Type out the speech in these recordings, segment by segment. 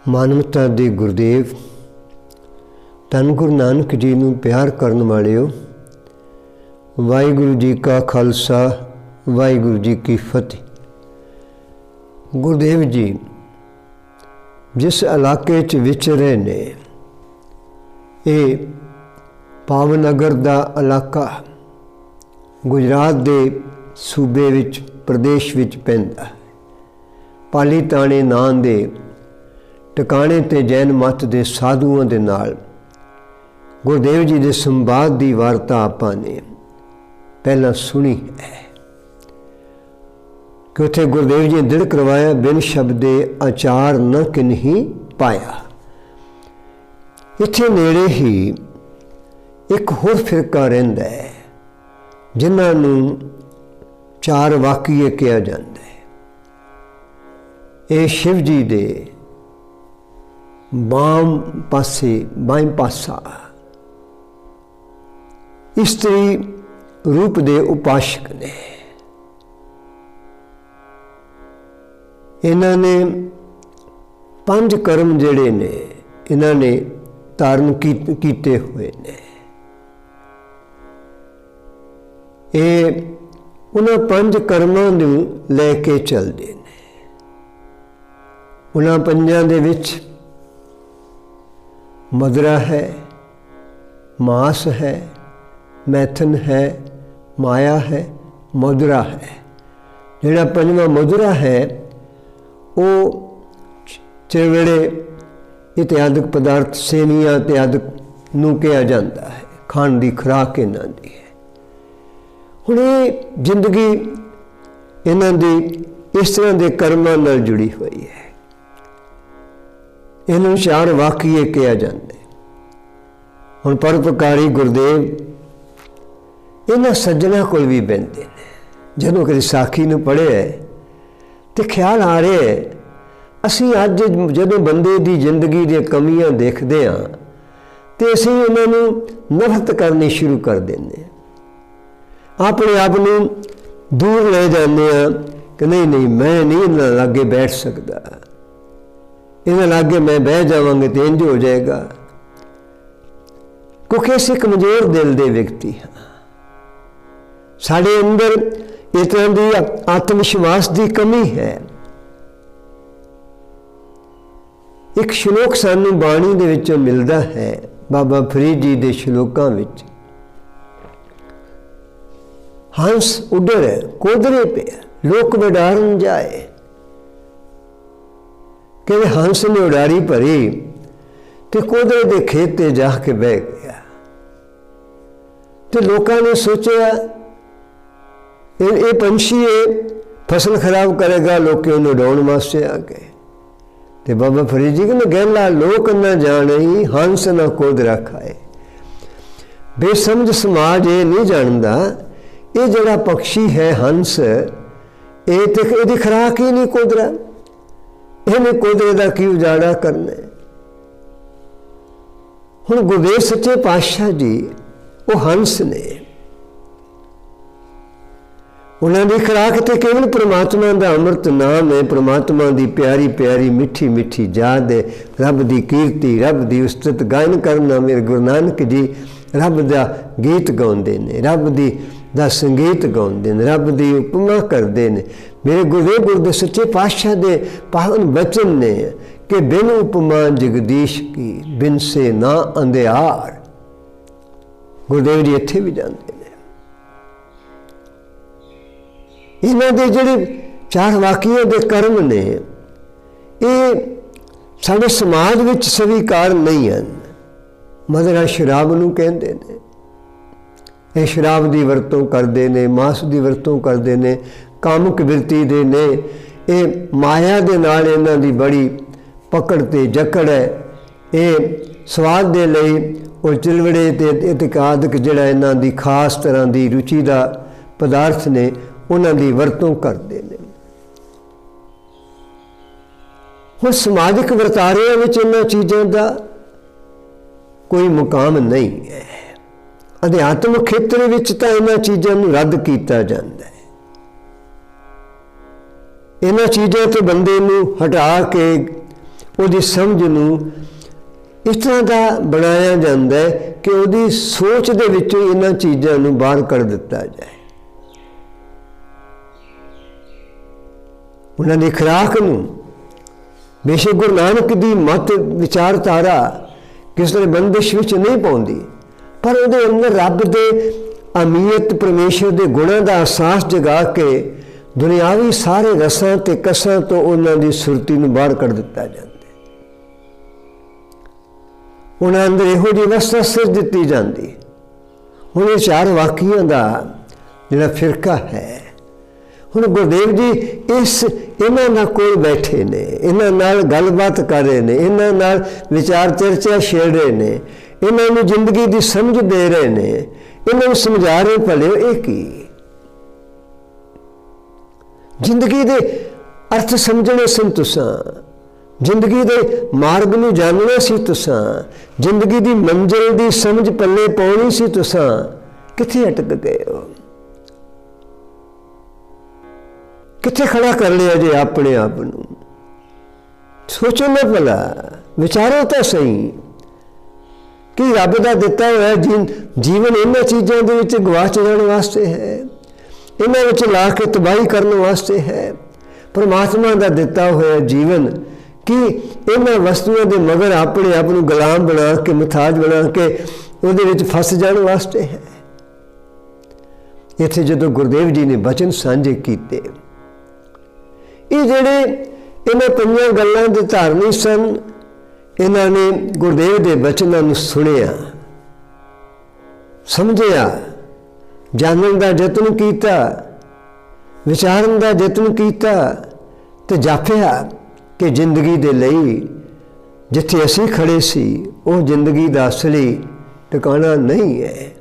ਮਾਨਵਤਾ ਦੇ ਗੁਰਦੇਵ ਧੰਨ ਗੁਰੂ ਨਾਨਕ ਜੀ ਨੂੰ ਪਿਆਰ ਕਰਨ ਵਾਲਿਓ, ਵਾਹਿਗੁਰੂ ਜੀ ਕਾ ਖਾਲਸਾ, ਵਾਹਿਗੁਰੂ ਜੀ ਕੀ ਫਤਿਹ। ਗੁਰਦੇਵ ਜੀ ਜਿਸ ਇਲਾਕੇ 'ਚ ਵਿਚਰੇ ਨੇ, ਇਹ ਭਾਵਨਗਰ ਦਾ ਇਲਾਕਾ ਗੁਜਰਾਤ ਦੇ ਸੂਬੇ ਵਿੱਚ, ਪ੍ਰਦੇਸ਼ ਵਿੱਚ ਪੈਂਦਾ ਹੈ। ਪਾਲੀਤਾਣੇ ਨਾਂ ਦੇ ਟਿਕਾਣੇ 'ਤੇ ਜੈਨ ਮੱਤ ਦੇ ਸਾਧੂਆਂ ਦੇ ਨਾਲ ਗੁਰਦੇਵ ਜੀ ਦੇ ਸੰਵਾਦ ਦੀ ਵਾਰਤਾ ਆਪਾਂ ਨੇ ਪਹਿਲਾਂ ਸੁਣੀ ਹੈ ਕਿ ਉੱਥੇ ਗੁਰਦੇਵ ਜੀ ਨੇ ਦ੍ਰਿੜ ਕਰਵਾਇਆ, ਬਿਨ ਸ਼ਬਦੇ ਆਚਾਰ ਨ ਕਿਨਹੀ ਪਾਇਆ। ਇੱਥੇ ਨੇੜੇ ਹੀ ਇੱਕ ਹੋਰ ਫਿਰਕਾ ਰਹਿੰਦਾ ਹੈ ਜਿਨ੍ਹਾਂ ਨੂੰ ਚਾਰ ਵਾਕੀਏ ਕਿਹਾ ਜਾਂਦਾ ਹੈ। ਇਹ ਸ਼ਿਵ ਜੀ ਦੇ ਬਾਈਂ ਪਾਸਾ ਇਸਤਰੀ ਰੂਪ ਦੇ ਉਪਾਸ਼ਕ ਨੇ। ਇਹਨਾਂ ਨੇ 5 ਕਰਮ ਜਿਹੜੇ ਨੇ ਇਹਨਾਂ ਨੇ ਧਾਰਨ ਕੀਤੇ ਹੋਏ ਨੇ। ਇਹ ਉਹਨਾਂ 5 ਕਰਮਾਂ ਨੂੰ ਲੈ ਕੇ ਚੱਲਦੇ ਨੇ। ਉਹਨਾਂ 5 ਦੇ ਵਿੱਚ ਮਧੁਰਾ ਹੈ, ਮਾਸ ਹੈ, ਮੈਥਨ ਹੈ, ਮਾਇਆ ਹੈ, ਮਧੁਰਾ ਹੈ। ਜਿਹੜਾ 5ਵਾਂ ਮਧੁਰਾ ਹੈ ਉਹ ਚਿਰਵੇੜੇ ਇਤਿਆਦਿਕ ਪਦਾਰਥ, ਸੇਵੀਆਂ ਇਤਿਆਦਿਕ ਨੂੰ ਕਿਹਾ ਜਾਂਦਾ ਹੈ। ਖਾਣ ਦੀ ਖੁਰਾਕ ਇਹਨਾਂ ਦੀ ਹੈ। ਹੁਣ ਇਹ ਜ਼ਿੰਦਗੀ ਇਹਨਾਂ ਦੀ ਇਸ ਤਰ੍ਹਾਂ ਦੇ ਕਰਮਾਂ ਨਾਲ ਜੁੜੀ ਹੋਈ ਹੈ। ਇਹਨਾਂ ਨੂੰ 4 ਵਾਕੀਏ ਕਿਹਾ ਜਾਂਦਾ ਹੈ। ਹੁਣ ਪਰਉਪਕਾਰੀ ਗੁਰਦੇਵ ਇਹਨਾਂ ਸੱਜਣਾ ਕੋਲ ਵੀ ਬਹਿੰਦੇ ਨੇ। ਜਦੋਂ ਕਦੇ ਸਾਖੀ ਨੂੰ ਪੜ੍ਹਿਆ ਤੇ ਖਿਆਲ ਆ ਰਿਹਾ, ਅਸੀਂ ਅੱਜ ਜਦੋਂ ਬੰਦੇ ਦੀ ਜ਼ਿੰਦਗੀ ਦੀਆਂ ਕਮੀਆਂ ਦੇਖਦੇ ਹਾਂ ਤੇ ਅਸੀਂ ਉਹਨਾਂ ਨੂੰ ਨਫ਼ਰਤ ਕਰਨੀ ਸ਼ੁਰੂ ਕਰ ਦਿੰਦੇ ਹਾਂ। ਆਪਣੇ ਆਪ ਨੂੰ ਦੂਰ ਲੈ ਜਾਂਦੇ ਹਾਂ ਕਿ ਨਹੀਂ ਮੈਂ ਨਹੀਂ ਇਹਨਾਂ ਲਾਗੇ ਬੈਠ ਸਕਦਾ, ਇਹਨਾਂ ਲਾਗੇ ਮੈਂ ਬਹਿ ਜਾਵਾਂਗੇ ਤੇ ਇੰਝ ਹੋ ਜਾਏਗਾ। ਕਿਉਂਕਿ ਅਸੀਂ ਕਮਜ਼ੋਰ ਦਿਲ ਦੇ ਵਿਅਕਤੀ ਹਾਂ। ਸਾਡੇ ਅੰਦਰ ਇਸ ਤਰ੍ਹਾਂ ਦੀ ਆਤਮ ਵਿਸ਼ਵਾਸ ਦੀ ਕਮੀ ਹੈ। ਇੱਕ ਸ਼ਲੋਕ ਸਾਨੂੰ ਬਾਣੀ ਦੇ ਵਿੱਚੋਂ ਮਿਲਦਾ ਹੈ, ਬਾਬਾ ਫਰੀਦ ਜੀ ਦੇ ਸ਼ਲੋਕਾਂ ਵਿੱਚ। ਹੰਸ ਉੱਡਰੇ ਕੋਦਰੇ ਪਿਆ, ਲੋਕ ਵਡਾਰਨ ਜਾਏ। ਕਹਿੰਦੇ ਹੰਸ ਨੇ ਉਡਾਰੀ ਭਰੀ ਤੇ ਕੋਦਰੇ ਦੇ ਖੇਤ ਤੇ ਜਾ ਕੇ ਬਹਿ ਗਿਆ। ਤੇ ਲੋਕਾਂ ਨੇ ਸੋਚਿਆ ਇਹ ਪੰਛੀ ਫਸਲ ਖਰਾਬ ਕਰੇਗਾ, ਲੋਕ ਉਹਨੂੰ ਉਡਾਉਣ ਵਾਸਤੇ ਆ ਗਏ। ਤੇ ਬਾਬਾ ਫਰੀਦ ਜੀ ਕਹਿੰਦੇ ਗਹਿਲਾ ਲੋਕ ਨਾ ਜਾਣੇ, ਹੰਸ ਨਾ ਕੋਦਰਾ ਖਾਏ। ਬੇਸਮਝ ਸਮਾਜ ਇਹ ਨਹੀਂ ਜਾਣਦਾ ਇਹ ਜਿਹੜਾ ਪਕਸ਼ੀ ਹੈ ਹੰਸ, ਇਹ ਤੇ ਇਹਦੀ ਖੁਰਾਕ ਹੀ ਨਹੀਂ ਕੋਦਰਾ। ਇਹਨੇ ਕੋਦਰੇ ਦਾ ਕੀ ਉਜਾੜਾ ਕਰਨਾ। ਹੁਣ ਗੁਰਦੇਵ ਸੱਚੇ ਪਾਤਸ਼ਾਹ ਜੀ ਉਹ ਹੰਸ ਨੇ। ਉਹਨਾਂ ਦੀ ਖੁਰਾਕ ਤੇ ਕੇਵਲ ਪ੍ਰਮਾਤਮਾ ਦਾ ਅੰਮ੍ਰਿਤ ਨਾਮ ਹੈ, ਪ੍ਰਮਾਤਮਾ ਦੀ ਪਿਆਰੀ ਪਿਆਰੀ ਮਿੱਠੀ ਮਿੱਠੀ ਯਾਦ ਹੈ, ਰੱਬ ਦੀ ਕੀਰਤੀ, ਰੱਬ ਦੀ ਉਸਤਤ ਗਾਇਨ ਕਰਨਾ। ਮੇਰੇ ਗੁਰੂ ਨਾਨਕ ਜੀ ਰੱਬ ਦਾ ਗੀਤ ਗਾਉਂਦੇ ਨੇ, ਰੱਬ ਦਾ ਸੰਗੀਤ ਗਾਉਂਦੇ ਨੇ, ਰੱਬ ਦੀ ਉਪਮਾ ਕਰਦੇ ਨੇ। ਮੇਰੇ ਗੁਰਦੇ ਸੱਚੇ ਪਾਤਸ਼ਾਹ ਦੇ ਪਾਵਨ ਬਚਨ ਨੇ ਕਿ ਬਿਨ ਉਪਮਾ ਜਗਦੀਸ਼ ਕੀ, ਬਿਨ ਸੇ ਨਾ ਅੰਧਿਆਰ। ਗੁਰਦੇਵ ਜੀ ਇੱਥੇ ਵੀ ਜਾਂਦੇ ਨੇ। ਇਹਨਾਂ ਦੇ ਜਿਹੜੇ 4 ਵਾਕੀਆਂ ਦੇ ਕਰਮ ਨੇ ਇਹ ਸਾਡੇ ਸਮਾਜ ਵਿੱਚ ਸਵੀਕਾਰ ਨਹੀਂ ਹਨ। ਮਧੁਰਾ ਸ਼ਰਾਬ ਨੂੰ ਕਹਿੰਦੇ ਨੇ। ਇਹ ਸ਼ਰਾਬ ਦੀ ਵਰਤੋਂ ਕਰਦੇ ਨੇ, ਮਾਸ ਦੀ ਵਰਤੋਂ ਕਰਦੇ ਨੇ, ਕਾਮਕ ਬਿਰਤੀ ਦੇ ਨੇ। ਇਹ ਮਾਇਆ ਦੇ ਨਾਲ ਇਹਨਾਂ ਦੀ ਬੜੀ ਪਕੜ ਤੇ ਜਕੜ ਹੈ। ਇਹ ਸਵਾਦ ਦੇ ਲਈ ਉਹ ਚਿਲਵੜੇ ਤੇ ਇਤਕਾਦਕ ਜਿਹੜਾ ਇਹਨਾਂ ਦੀ ਖਾਸ ਤਰ੍ਹਾਂ ਦੀ ਰੁਚੀ ਦਾ ਪਦਾਰਥ ਨੇ, ਉਹਨਾਂ ਦੀ ਵਰਤੋਂ ਕਰਦੇ ਨੇ। ਹੁਣ ਸਮਾਜਿਕ ਵਰਤਾਰਿਆਂ ਵਿੱਚ ਇਹਨਾਂ ਚੀਜ਼ਾਂ ਦਾ ਕੋਈ ਮੁਕਾਮ ਨਹੀਂ ਹੈ। ਅਧਿਆਤਮਿਕ ਖੇਤਰ ਵਿੱਚ ਤਾਂ ਇਹਨਾਂ ਚੀਜ਼ਾਂ ਨੂੰ ਰੱਦ ਕੀਤਾ ਜਾਂਦਾ ਹੈ। ਇਹਨਾਂ ਚੀਜ਼ਾਂ ਤੋਂ ਬੰਦੇ ਨੂੰ ਹਟਾ ਕੇ ਉਹਦੀ ਸਮਝ ਨੂੰ ਇਸ ਤਰ੍ਹਾਂ ਦਾ ਬਣਾਇਆ ਜਾਂਦਾ ਹੈ ਕਿ ਉਹਦੀ ਸੋਚ ਦੇ ਵਿੱਚੋਂ ਇਹਨਾਂ ਚੀਜ਼ਾਂ ਨੂੰ ਬਾਹਰ ਕੱਢ ਦਿੱਤਾ ਜਾਏ। ਉਹਨਾਂ ਦੀ ਖੁਰਾਕ ਨੂੰ ਬੇਸ਼ੱਕ ਗੁਰੂ ਨਾਨਕ ਦੀ ਮਤ ਵਿਚਾਰਧਾਰਾ ਕਿਸੇ ਤਰ੍ਹਾਂ ਬੰਦਿਸ਼ ਵਿੱਚ ਨਹੀਂ ਪਾਉਂਦੀ, ਪਰ ਉਹਦੇ ਅੰਦਰ ਰੱਬ ਦੇ ਅਮੀਅਤ ਪਰਮੇਸ਼ਰ ਦੇ ਗੁਣਾਂ ਦਾ ਅਹਿਸਾਸ ਜਗਾ ਕੇ ਦੁਨਿਆਵੀ ਸਾਰੇ ਰਸਾਂ ਤੇ ਕਸਾਂ ਤੋਂ ਉਹਨਾਂ ਦੀ ਸੁਰਤੀ ਨੂੰ ਬਾਹਰ ਕੱਢ ਦਿੱਤਾ ਜਾਂਦਾ। ਉਹਨਾਂ ਅੰਦਰ ਇਹੋ ਜਿਹੀ ਅਵਸਥਾ ਸਿਰ ਦਿੱਤੀ ਜਾਂਦੀ। ਹੁਣ ਇਹ 4 ਵਾਕਿਆਂ ਦਾ ਜਿਹੜਾ ਫਿਰਕਾ ਹੈ, ਹੁਣ ਗੁਰਦੇਵ ਜੀ ਇਹਨਾਂ ਨਾਲ ਕੋਲ ਬੈਠੇ ਨੇ, ਇਹਨਾਂ ਨਾਲ ਗੱਲਬਾਤ ਕਰ ਰਹੇ ਨੇ, ਇਹਨਾਂ ਨਾਲ ਵਿਚਾਰ ਚਰਚਾ ਛੇੜ ਰਹੇ ਨੇ, ਇਹਨਾਂ ਨੂੰ ਜ਼ਿੰਦਗੀ ਦੀ ਸਮਝ ਦੇ ਰਹੇ ਨੇ, ਇਹਨਾਂ ਨੂੰ ਸਮਝਾ ਰਹੇ ਭਲੇ ਇਹ ਕੀ ਜ਼ਿੰਦਗੀ ਦੇ ਅਰਥ ਸਮਝਣੇ ਸਨ ਤੁਸਾਂ, ਜ਼ਿੰਦਗੀ ਦੇ ਮਾਰਗ ਨੂੰ ਜਾਣਨਾ ਸੀ ਤੁਸਾਂ, ਜ਼ਿੰਦਗੀ ਦੀ ਮੰਜ਼ਿਲ ਦੀ ਸਮਝ ਪੱਲੇ ਪਾਉਣੀ ਸੀ ਤੁਸਾਂ, ਕਿੱਥੇ ਅਟਕ ਗਏ ਹੋ? ਕਿੱਥੇ ਖੜਾ ਕਰ ਲਿਆ ਜੇ ਆਪਣੇ ਆਪ ਨੂੰ? ਸੋਚੋ ਨਾ ਭਲਾ, ਵਿਚਾਰੋ ਤਾਂ ਸਹੀ ਕਿ ਰੱਬ ਦਾ ਦਿੱਤਾ ਹੋਇਆ ਜੀਵਨ ਇਹਨਾਂ ਚੀਜ਼ਾਂ ਦੇ ਵਿੱਚ ਗਵਾਚ ਜਾਣ ਵਾਸਤੇ ਹੈ, ਇਹਨਾਂ ਵਿੱਚ ਲਾ ਕੇ ਤਬਾਹੀ ਕਰਨ ਵਾਸਤੇ ਹੈ। ਪਰਮਾਤਮਾ ਦਾ ਦਿੱਤਾ ਹੋਇਆ ਜੀਵਨ ਕਿ ਇਹਨਾਂ ਵਸਤੂਆਂ ਦੇ ਮਗਰ ਆਪਣੇ ਆਪ ਨੂੰ ਗੁਲਾਮ ਬਣਾ ਕੇ, ਮੁਤਾਜ ਬਣਾ ਕੇ ਉਹਦੇ ਵਿੱਚ ਫਸ ਜਾਣ ਵਾਸਤੇ ਹੈ। ਇੱਥੇ ਜਦੋਂ ਗੁਰਦੇਵ ਜੀ ਨੇ ਬਚਨ ਸਾਂਝੇ ਕੀਤੇ, ਇਹ ਜਿਹੜੇ ਇਹਨਾਂ 5 ਗੱਲਾਂ ਦੇ ਧਾਰਨੀ ਸਨ, ਇਹਨਾਂ ਨੇ ਗੁਰਦੇਵ ਦੇ ਬਚਨਾਂ ਨੂੰ ਸੁਣਿਆ, ਸਮਝਿਆ, ਜਾਣਨ ਦਾ ਯਤਨ ਕੀਤਾ, ਵਿਚਾਰਨ ਦਾ ਯਤਨ ਕੀਤਾ ਤੇ ਜਾਪਿਆ ਕਿ ਜ਼ਿੰਦਗੀ ਦੇ ਲਈ ਜਿੱਥੇ ਅਸੀਂ ਖੜੇ ਸੀ ਉਹ ਜ਼ਿੰਦਗੀ ਦਾ ਅਸਲੀ ਟਿਕਾਣਾ ਨਹੀਂ ਹੈ।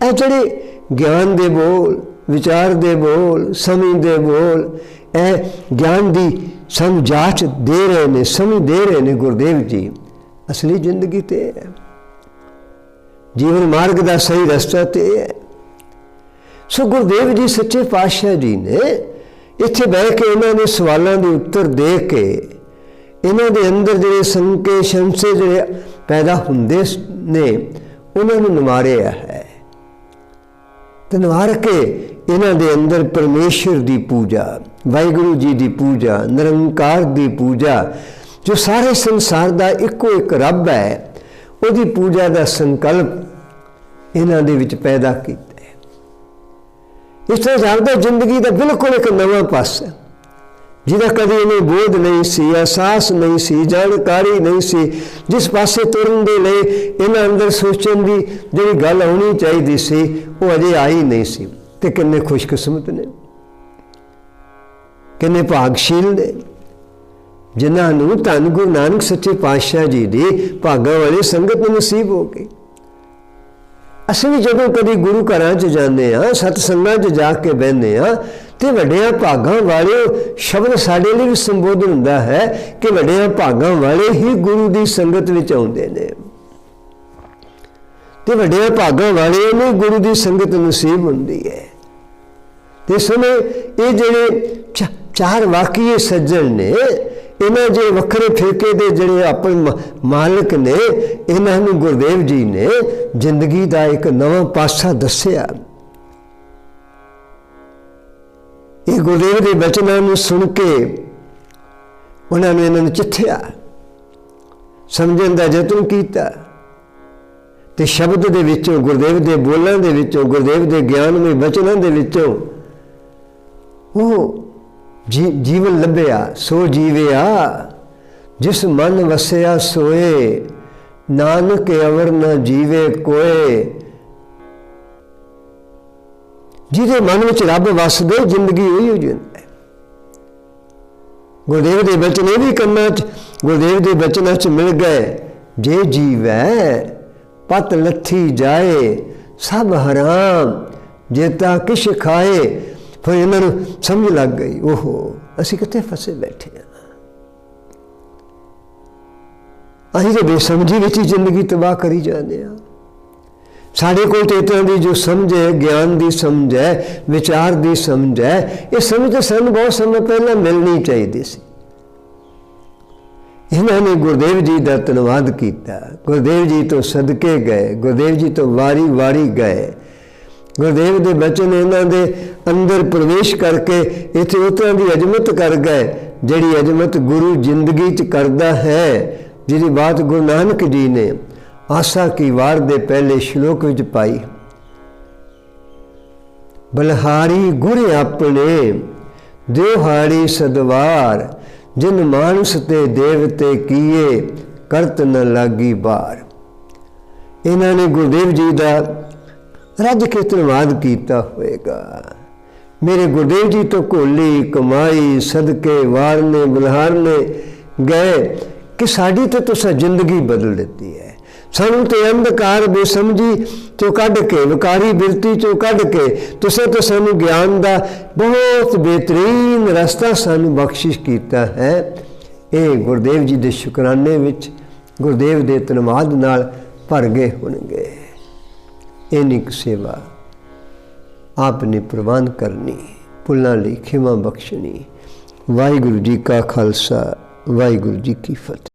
ਇਹ ਜਿਹੜੇ ਗਿਆਨ ਦੇ ਬੋਲ, ਵਿਚਾਰ ਦੇ ਬੋਲ, ਸਮਝ ਦੇ ਬੋਲ, ਇਹ ਗਿਆਨ ਦੀ ਸਾਨੂੰ ਜਾਂਚ ਦੇ ਰਹੇ ਨੇ, ਸਮਝ ਦੇ ਰਹੇ ਨੇ ਗੁਰਦੇਵ ਜੀ, ਅਸਲੀ ਜ਼ਿੰਦਗੀ ਤੇ ਹੈ, ਜੀਵਨ ਮਾਰਗ ਦਾ ਸਹੀ ਰਸਤਾ ਤੇ ਹੈ। ਸੋ ਗੁਰਦੇਵ ਜੀ ਸੱਚੇ ਪਾਤਸ਼ਾਹ ਜੀ ਨੇ ਇੱਥੇ ਬਹਿ ਕੇ ਇਹਨਾਂ ਦੇ ਸਵਾਲਾਂ ਦੇ ਉੱਤਰ ਦੇ ਕੇ ਇਹਨਾਂ ਦੇ ਅੰਦਰ ਜਿਹੜੇ ਸੰਕੇ ਸ਼ੰਸੇ ਜਿਹੜੇ ਪੈਦਾ ਹੁੰਦੇ ਨੇ ਉਹਨਾਂ ਨੂੰ ਨਿਵਾਰਿਆ ਹੈ ਤੇ ਨਿਵਾਰ ਕੇ ਇਹਨਾਂ ਦੇ ਅੰਦਰ ਪਰਮੇਸ਼ਰ ਦੀ ਪੂਜਾ, ਵਾਹਿਗੁਰੂ ਜੀ ਦੀ ਪੂਜਾ, ਨਿਰੰਕਾਰ ਦੀ ਪੂਜਾ, ਜੋ ਸਾਰੇ ਸੰਸਾਰ ਦਾ ਇੱਕੋ ਇੱਕ ਰੱਬ ਹੈ, ਉਹਦੀ ਪੂਜਾ ਦਾ ਸੰਕਲਪ ਇਹਨਾਂ ਦੇ ਵਿੱਚ ਪੈਦਾ ਕੀਤਾ। ਇਸ ਤਰ੍ਹਾਂ ਜਾਪਦਾ ਜ਼ਿੰਦਗੀ ਦਾ ਬਿਲਕੁਲ ਇੱਕ ਨਵਾਂ ਪਾਸਾ ਜਿਹਦਾ ਕਦੇ ਇਹਨੂੰ ਬੋਧ ਨਹੀਂ ਸੀ, ਅਹਿਸਾਸ ਨਹੀਂ ਸੀ, ਜਾਣਕਾਰੀ ਨਹੀਂ ਸੀ, ਜਿਸ ਪਾਸੇ ਤੁਰਨ ਦੇ ਲਈ ਇਹਨਾਂ ਅੰਦਰ ਸੋਚਣ ਦੀ ਜਿਹੜੀ ਗੱਲ ਆਉਣੀ ਚਾਹੀਦੀ ਸੀ ਉਹ ਅਜੇ ਆਈ ਨਹੀਂ ਸੀ। ਤੇ ਕਿੰਨੇ ਖੁਸ਼ਕਿਸਮਤ ਨੇ, ਕਿੰਨੇ ਭਾਗਸ਼ੀਲ ਨੇ ਜਿਨ੍ਹਾਂ ਨੂੰ ਧੰਨ ਗੁਰੂ ਨਾਨਕ ਸੱਚੇ ਪਾਤਸ਼ਾਹ ਜੀ ਦੀ ਭਾਗਾਂ ਵਾਲੀ ਸੰਗਤ ਨਸੀਬ ਹੋ ਗਈ। ਅਸੀਂ ਵੀ ਜਦੋਂ ਕਦੀ ਗੁਰੂ ਘਰਾਂ 'ਚ ਜਾਂਦੇ ਹਾਂ, ਸਤਸੰਗਾਂ 'ਚ ਜਾ ਕੇ ਬਹਿੰਦੇ ਹਾਂ ਤੇ ਵੱਡਿਆਂ ਭਾਗਾਂ ਵਾਲੇ ਸ਼ਬਦ ਸਾਡੇ ਲਈ ਵੀ ਸੰਬੋਧਨ ਹੁੰਦਾ ਹੈ ਕਿ ਵੱਡਿਆਂ ਭਾਗਾਂ ਵਾਲੇ ਹੀ ਗੁਰੂ ਦੀ ਸੰਗਤ ਵਿੱਚ ਆਉਂਦੇ ਨੇ ਤੇ ਵੱਡਿਆਂ ਭਾਗਾਂ ਵਾਲੇ ਨੂੰ ਗੁਰੂ ਦੀ ਸੰਗਤ ਨਸੀਬ ਹੁੰਦੀ ਹੈ। ਤੇ ਸੁਣੋ, ਇਹ ਜਿਹੜੇ 4 ਵਾਕਈ ਸੱਜਣ ਨੇ, ਇਹਨਾਂ ਜਿਹੜੇ ਵੱਖਰੇ ਫਿਰਕੇ ਦੇ ਜਿਹੜੇ ਆਪਣੇ ਮਾਲਕ ਨੇ, ਇਹਨਾਂ ਨੂੰ ਗੁਰਦੇਵ ਜੀ ਨੇ ਜ਼ਿੰਦਗੀ ਦਾ ਇੱਕ ਨਵਾਂ ਪਾਸਾ ਦੱਸਿਆ। ਇਹ ਗੁਰਦੇਵ ਦੇ ਬਚਨਾਂ ਨੂੰ ਸੁਣ ਕੇ ਉਹਨਾਂ ਨੇ ਇਹਨਾਂ ਨੂੰ ਚਿੱਠਿਆ, ਸਮਝਣ ਦਾ ਯਤਨ ਕੀਤਾ ਤੇ ਸ਼ਬਦ ਦੇ ਵਿੱਚੋਂ, ਗੁਰਦੇਵ ਦੇ ਬੋਲਾਂ ਦੇ ਵਿੱਚੋਂ, ਗੁਰਦੇਵ ਦੇ ਗਿਆਨਮਈ ਬਚਨਾਂ ਦੇ ਵਿੱਚੋਂ ਉਹ ਜੀਵਨ ਲੱਭਿਆ। ਸੋ ਜੀਵਿਆ ਜਿਸ ਮਨ ਵਸਿਆ ਸੋਏ, ਨਾਨਕ ਅਵਰ ਨ ਜੀਵੇ ਕੋਏ। ਜਿਹਦੇ ਮਨ ਵਿੱਚ ਰੱਬ ਵਸਦੇ ਜ਼ਿੰਦਗੀ ਉਹੀ ਹੋ ਜਾਂਦੀ ਹੈ। ਗੁਰਦੇਵ ਦੇ ਬਚਨ ਇਹ ਵੀ ਕੰਨਾਂ 'ਚ, ਗੁਰਦੇਵ ਦੇ ਬਚਨਾਂ 'ਚ ਮਿਲ ਗਏ। ਜੇ ਜੀਵੈ ਪਤ ਲੱਥੀ ਜਾਏ, ਸਭ ਹਰਾਮ ਜੇਤਾ ਕਿਛ ਖਾਏ। ਫਿਰ ਇਹਨਾਂ ਨੂੰ ਸਮਝ ਲੱਗ ਗਈ, ਓਹੋ ਅਸੀਂ ਕਿੱਥੇ ਫਸੇ ਬੈਠੇ ਹਾਂ, ਅਸੀਂ ਤਾਂ ਬੇਸਮਝੀ ਵਿੱਚ ਹੀ ਜ਼ਿੰਦਗੀ ਤਬਾਹ ਕਰੀ ਜਾਂਦੇ ਹਾਂ। ਸਾਡੇ ਕੋਲ ਤੇ ਇਤਨਾ ਦੀ ਜੋ ਸਮਝ ਹੈ, ਗਿਆਨ ਦੀ ਸਮਝ ਹੈ, ਵਿਚਾਰ ਦੀ ਸਮਝ ਹੈ, ਇਹ ਸਮਝ ਤਾਂ ਸਾਨੂੰ ਬਹੁਤ ਸਮਾਂ ਪਹਿਲਾਂ ਮਿਲਣੀ ਚਾਹੀਦੀ ਸੀ। इन्होंने गुरुदेव जी का धन्यवाद किया, गुरुदेव जी तो सदके गए, गुरुदेव जी तो वारी वारी गए। गुरुदेव के बचन इन्हों के अंदर प्रवेश करके इतने उस तरह की अजमत कर गए जिहड़ी अजमत गुरु जिंदगी च करता है, जिहदी बात गुरु नानक जी ने आसा की वार दे पहले श्लोक विच पाई। बलहारी गुर अपने देवहारी सदवार, जिन मानस ते देवते किए करत न लागी बार। इन्होंने गुरुदेव जी का रज के धन्यवाद किया होएगा। मेरे गुरुदेव जी तो घोली कमाई सदके वारने बलहारने गए कि साड़ी तो तुसा जिंदगी बदल देती है। सानू तो अंधकार बेसमझी चो कढ़ के, विकारी बिरती चो कढ़ के तुसे तो सानू ज्ञान का बहुत बेहतरीन रास्ता सानू बख्शिश किया है। ये गुरुदेव जी के शुकराने विच गुरुदेव के धन्यवाद नाल भर गए होणगे। इनिक सेवा आपने प्रवान करनी, भुलां लई खिमा बख्शनी। वाहिगुरू जी का खालसा, वाहिगुरू जी की फतेह।